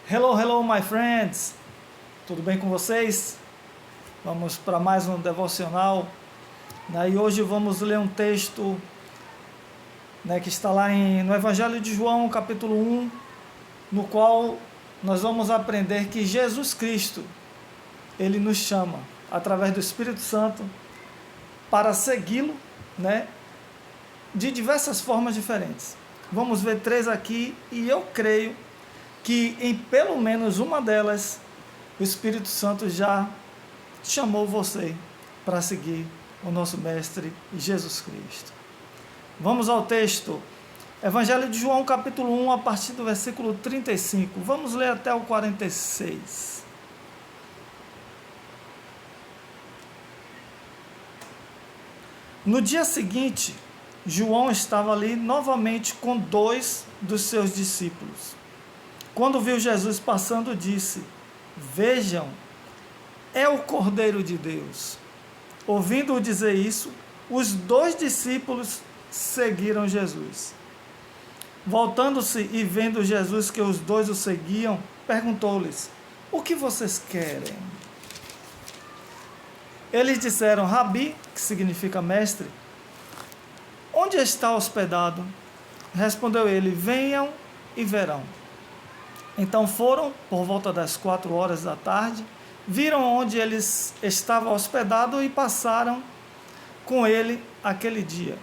Hello, hello, my friends! Tudo bem com vocês? Vamos para mais um devocional. E hoje vamos ler um texto que está lá no Evangelho de João, capítulo 1, no qual nós vamos aprender que Jesus Cristo, Ele nos chama, através do Espírito Santo, para segui-lo, de diversas formas diferentes. Vamos ver 3 aqui e eu creio que em pelo menos uma delas o Espírito Santo já chamou você para seguir o nosso Mestre Jesus Cristo. Vamos ao texto, Evangelho de João, capítulo 1, a partir do versículo 35. Vamos ler até o 46. No dia seguinte, João estava ali novamente com 2 dos seus discípulos. Quando viu Jesus passando, disse: "Vejam, é o Cordeiro de Deus." Ouvindo-o dizer isso, os 2 discípulos seguiram Jesus. Voltando-se e vendo Jesus que os 2 o seguiam, perguntou-lhes: "O que vocês querem?" Eles disseram: "Rabi", que significa mestre, "onde está hospedado?" Respondeu ele: "Venham e verão." Então foram, por volta das 4 horas da tarde, viram onde eles estavam hospedados e passaram com ele aquele dia.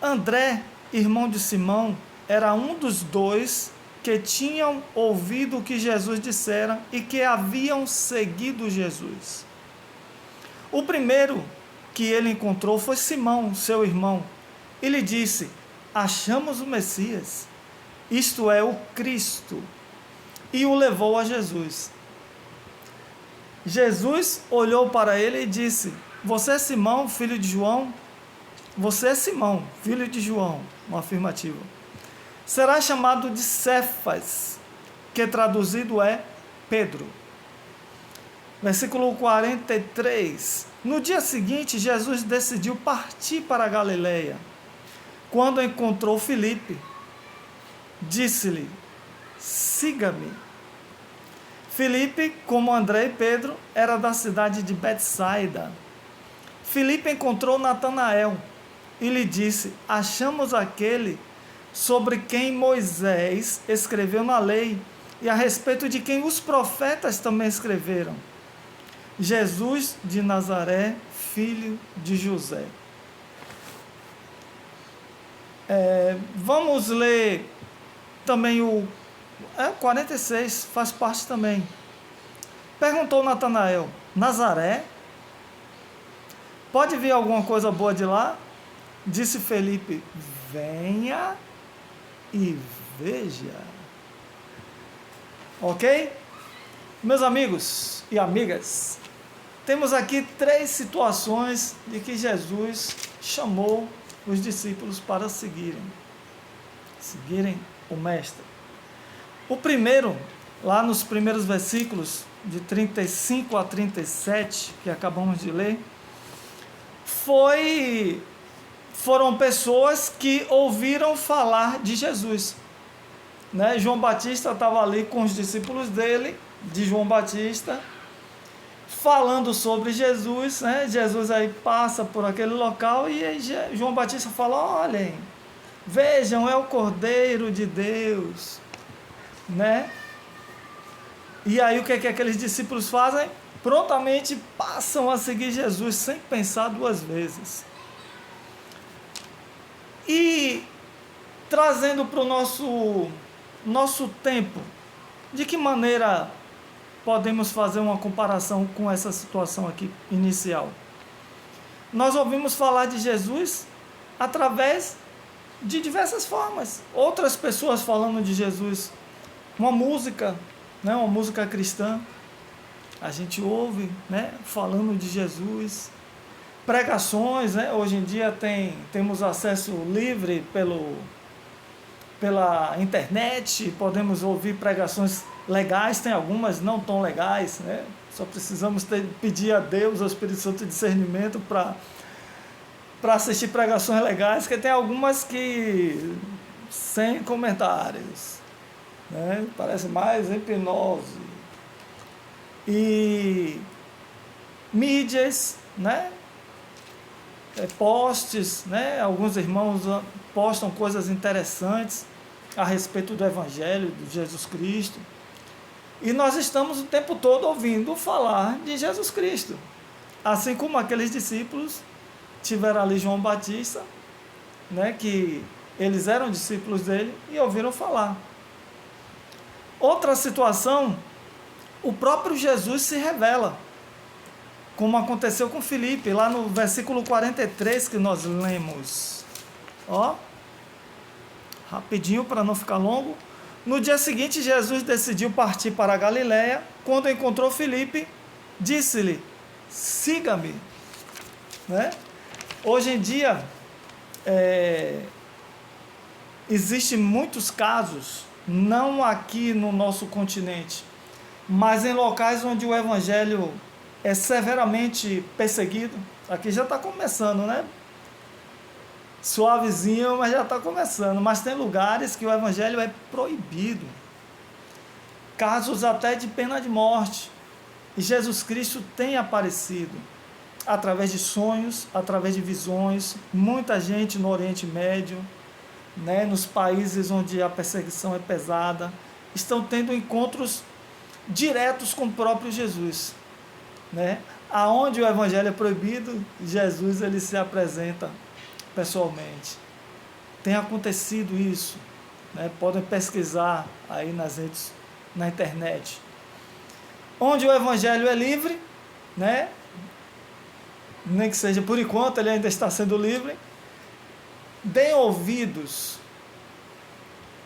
André, irmão de Simão, era um dos 2 que tinham ouvido o que Jesus dissera e que haviam seguido Jesus. O primeiro que ele encontrou foi Simão, seu irmão, e lhe disse: "Achamos o Messias, isto é, o Cristo", e o levou a Jesus. Jesus olhou para ele e disse: "Você é Simão, filho de João? Você é Simão, filho de João." Uma afirmativa. "Será chamado de Cefas", que traduzido é Pedro. Versículo 43. No dia seguinte, Jesus decidiu partir para a Galileia. Quando encontrou Filipe, disse-lhe: "Siga-me." Filipe, como André e Pedro, era da cidade de Betsaida. Filipe encontrou Natanael e lhe disse: "Achamos aquele sobre quem Moisés escreveu na lei e a respeito de quem os profetas também escreveram, Jesus de Nazaré, filho de José." Vamos ler também o 46, faz parte também. Perguntou Natanael: "Nazaré? Pode vir alguma coisa boa de lá?" Disse Felipe: "Venha e veja." Ok? Meus amigos e amigas, temos aqui 3 situações de que Jesus chamou os discípulos para seguirem o Mestre. O primeiro, lá nos primeiros versículos, de 35 a 37, que acabamos de ler, foram pessoas que ouviram falar de Jesus. João Batista estava ali com os discípulos dele, de João Batista, falando sobre Jesus. Jesus aí passa por aquele local e aí João Batista fala: "Olhem, vejam, é o Cordeiro de Deus." E aí o que aqueles discípulos fazem? Prontamente passam a seguir Jesus sem pensar 2 vezes. E trazendo para o nosso tempo, de que maneira podemos fazer uma comparação com essa situação aqui inicial? Nós ouvimos falar de Jesus através de diversas formas. Outras pessoas falando de Jesus. Uma música cristã, a gente ouve, falando de Jesus. Pregações, hoje em dia temos acesso livre pela internet, podemos ouvir pregações legais, tem algumas não tão legais, só precisamos pedir a Deus, ao Espírito Santo, discernimento para assistir pregações legais, que tem algumas que sem comentários. né? Parece mais hipnose. E mídias, né? Posts, né? Alguns irmãos postam coisas interessantes a respeito do Evangelho de Jesus Cristo. E nós estamos o tempo todo ouvindo falar de Jesus Cristo. Assim como aqueles discípulos tiveram ali João Batista, né, que eles eram discípulos dele e ouviram falar. Outra situação, o próprio Jesus se revela, como aconteceu com Filipe, lá no versículo 43 que nós lemos. Ó, rapidinho para não ficar longo. No dia seguinte, Jesus decidiu partir para a Galiléia. Quando encontrou Filipe, disse-lhe: siga-me. Né? Hoje em dia, existem muitos casos, não aqui no nosso continente, mas em locais onde o Evangelho é severamente perseguido. Aqui já está começando, né? Suavezinho, mas já está começando. Mas tem lugares que o Evangelho é proibido. Casos até de pena de morte. E Jesus Cristo tem aparecido através de sonhos, através de visões. Muita gente no Oriente Médio, né, nos países onde a perseguição é pesada, estão tendo encontros diretos com o próprio Jesus. Né? Aonde o Evangelho é proibido, Jesus ele se apresenta pessoalmente. Tem acontecido isso, né? Podem pesquisar aí nas redes, na internet. Onde o Evangelho é livre, né? Nem que seja por enquanto, ele ainda está sendo livre. Deem ouvidos,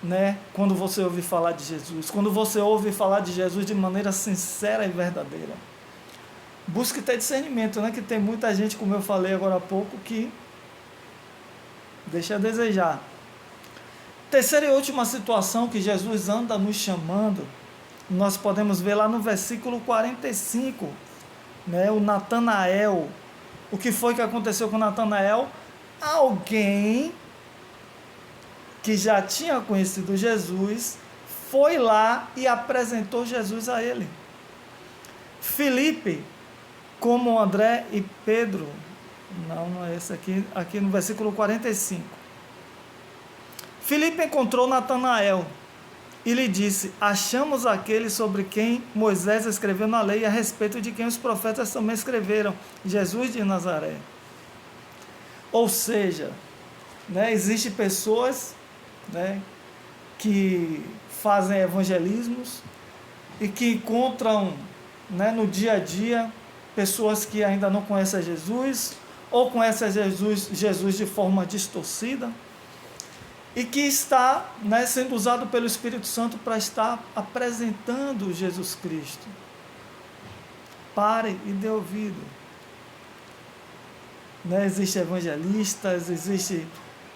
né? Quando você ouve falar de Jesus, quando você ouve falar de Jesus de maneira sincera e verdadeira. Busque ter discernimento, né? Que tem muita gente, como eu falei agora há pouco, que deixa a desejar. Terceira e última situação que Jesus anda nos chamando, nós podemos ver lá no versículo 45, né? O Natanael. O que foi que aconteceu com Natanael? Alguém que já tinha conhecido Jesus foi lá e apresentou Jesus a ele. Filipe, como André e Pedro, não é esse aqui no versículo 45. Filipe encontrou Natanael e lhe disse: achamos aquele sobre quem Moisés escreveu na lei, a respeito de quem os profetas também escreveram, Jesus de Nazaré. Ou seja, né, existem pessoas, né, que fazem evangelismos e que encontram, né, no dia a dia pessoas que ainda não conhecem Jesus ou conhecem Jesus de forma distorcida e que está, né, sendo usado pelo Espírito Santo para estar apresentando Jesus Cristo. Pare e dê ouvido. Né, existem evangelistas, existe,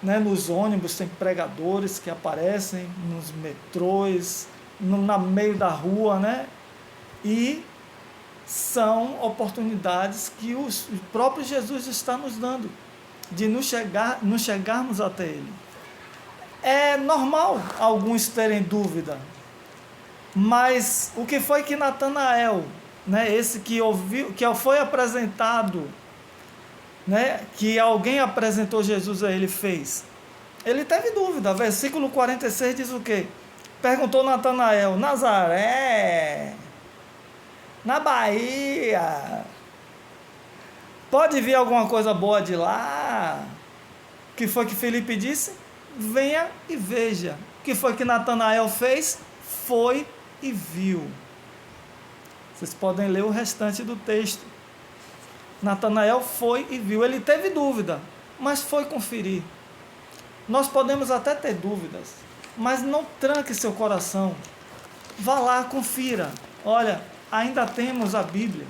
né, nos ônibus tem pregadores que aparecem, nos metrôs, no meio da rua, né, e são oportunidades que o próprio Jesus está nos dando, de nos chegarmos até Ele. É normal alguns terem dúvida, mas o que foi que Natanael, né, esse que ouviu, que foi apresentado, né, que alguém apresentou Jesus a ele, fez? Ele teve dúvida. Versículo 46 diz o quê? Perguntou Natanael: Nazaré, na Bahia, pode vir alguma coisa boa de lá? O que foi que Filipe disse? Venha e veja. O que foi que Natanael fez? Foi e viu. Vocês podem ler o restante do texto. Natanael foi e viu. Ele teve dúvida, mas foi conferir. Nós podemos até ter dúvidas, mas não tranque seu coração. Vá lá, confira. Olha, ainda temos a Bíblia.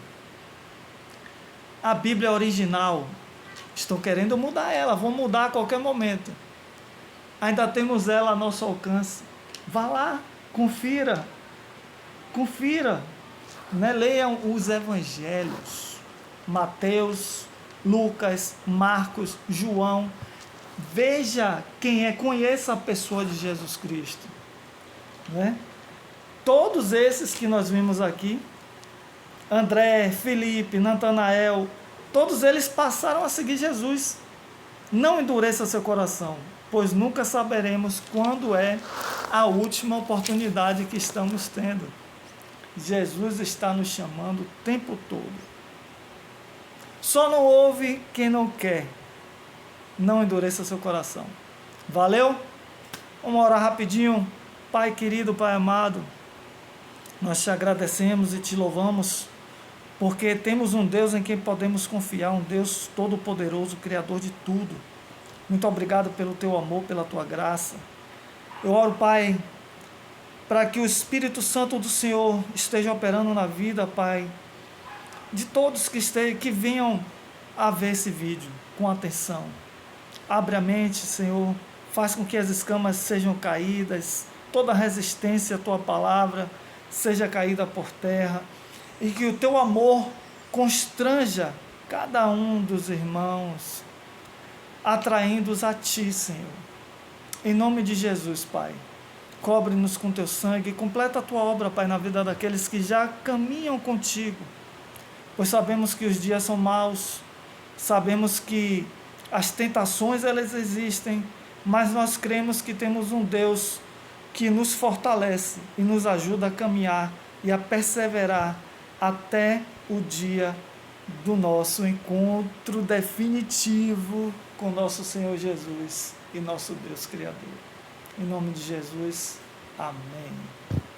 A Bíblia original. Estão querendo mudar ela, vão mudar a qualquer momento. Ainda temos ela a nosso alcance. Vá lá, confira. Confira. Né? Leiam os evangelhos. Mateus, Lucas, Marcos, João. Veja quem é, conheça a pessoa de Jesus Cristo. Né? todos esses que nós vimos aqui, André, Felipe, Natanael, todos eles passaram a seguir Jesus. Não endureça seu coração, pois nunca saberemos quando é a última oportunidade que estamos tendo. Jesus está nos chamando o tempo todo. Só não ouve quem não quer. Não endureça seu coração. Valeu? Vamos orar rapidinho. Pai querido, Pai amado, nós te agradecemos e te louvamos, porque temos um Deus em quem podemos confiar, um Deus todo-poderoso, Criador de tudo. Muito obrigado pelo teu amor, pela tua graça. Eu oro, Pai, para que o Espírito Santo do Senhor esteja operando na vida, Pai, de todos que venham a ver esse vídeo com atenção. Abre a mente, Senhor, faz com que as escamas sejam caídas, toda resistência à tua palavra seja caída por terra, e que o teu amor constranja cada um dos irmãos, atraindo-os a ti, Senhor. Em nome de Jesus, Pai, cobre-nos com teu sangue, completa a tua obra, Pai, na vida daqueles que já caminham contigo, pois sabemos que os dias são maus, sabemos que as tentações elas existem, mas nós cremos que temos um Deus que nos fortalece e nos ajuda a caminhar e a perseverar até o dia do nosso encontro definitivo com nosso Senhor Jesus e nosso Deus Criador. Em nome de Jesus, amém.